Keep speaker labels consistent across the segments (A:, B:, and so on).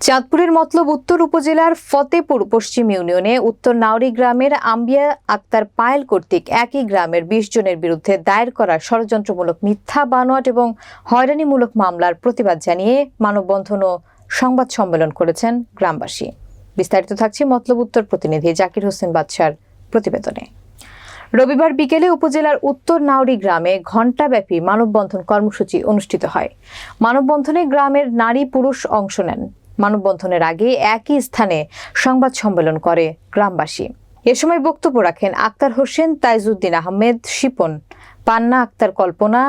A: চাঁদপুরের মতলব উত্তর উপজেলার ফতেপুর পশ্চিম ইউনিয়নে উত্তর নাওরী গ্রামের আম্বিয়া আক্তার পায়েল কর্তৃক একই গ্রামের ২০ জনের বিরুদ্ধে দায়ের করা ষড়যন্ত্রমূলক মিথ্যা বানোয়াট এবং হয়রানিমূলক মামলার প্রতিবাদ জানিয়ে মানববন্ধন ও সংবাদ সম্মেলন করেছেন গ্রামবাসী। বিস্তারিত থাকছে মতলব উত্তর প্রতিনিধি জাকির হোসেন বাদশার প্রতিবেদনে। রবিবার বিকেলে উপজেলার উত্তর নাওরী গ্রামে ঘণ্টাব্যাপী মানববন্ধন কর্মসূচি অনুষ্ঠিত হয়। মানববন্ধনে গ্রামের নারী পুরুষ অংশ নেন। মানববন্ধনের আগে একই স্থানে সংবাদ সম্মেলন করে গ্রামবাসী। এ সময় বক্তব্য রাখেন আক্তার হোসেন, তাইজউদ্দিন আহমেদ, শিপন, পান্না আক্তার কল্পনা,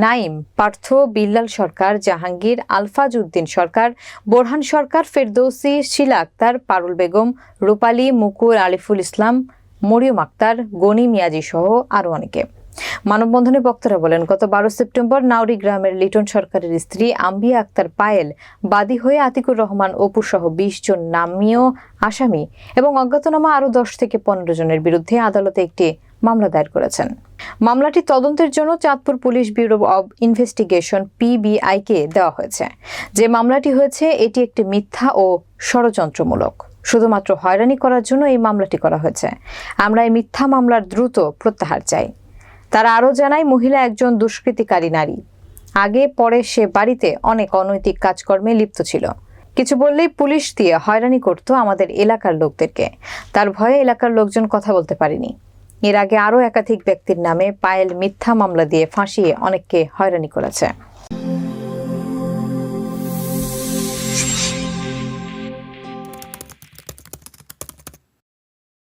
A: নাইম, পার্থ, বিল্লাল সরকার, জাহাঙ্গীর, আলফাজ উদ্দিন সরকার, বোরহান সরকার, ফেরদৌসী, শিলা আক্তার, পারুল বেগম, রূপালী, মুকুল, আলিফুল ইসলাম, মরিয়ম আক্তার, গনি মিয়াজি সহ আরও অনেকে। মানববন্ধনে বক্তারা বলেন, গত ১২ সেপ্টেম্বর নাওরী গ্রামের লিটন সরকারের স্ত্রী আম্বিয়া আক্তার পায়েল বাদী হয়ে আতিকুর রহমান অপু সহ ২০ জন নামীয় আসামি এবং অজ্ঞাতনামা আরও ১০ থেকে ১৫ জনের বিরুদ্ধে আদালতে একটি মামলা দায়ের করেছেন। মামলাটি তদন্তের জন্য Chandpur police bureau of investigation PBI-কে দেওয়া হয়েছে। যে মামলাটি হয়েছে এটি একটি মিথ্যা ও ষড়যন্ত্রমূলক। শুধুমাত্র হয়রানি করার জন্য এই মামলাটি করা হয়েছে। আমরা এই মিথ্যা মামলার দ্রুত প্রত্যাহার চাই। তারা আরও জানায়, মহিলা একজন দুষ্কৃতিকারী নারী। আগে পরে সে বাড়িতে অনেক অনৈতিক কাজকর্মে লিপ্ত ছিল। কিছু বললেই পুলিশ দিয়ে হয়রানি করত আমাদের এলাকার লোকদেরকে। তার ভয়ে এলাকার লোকজন কথা বলতে পারেনি। এর আগে আরও একাধিক ব্যক্তির নামে পায়েল মিথ্যা মামলা দিয়ে ফাঁসিয়ে অনেককে হয়রানি করেছে।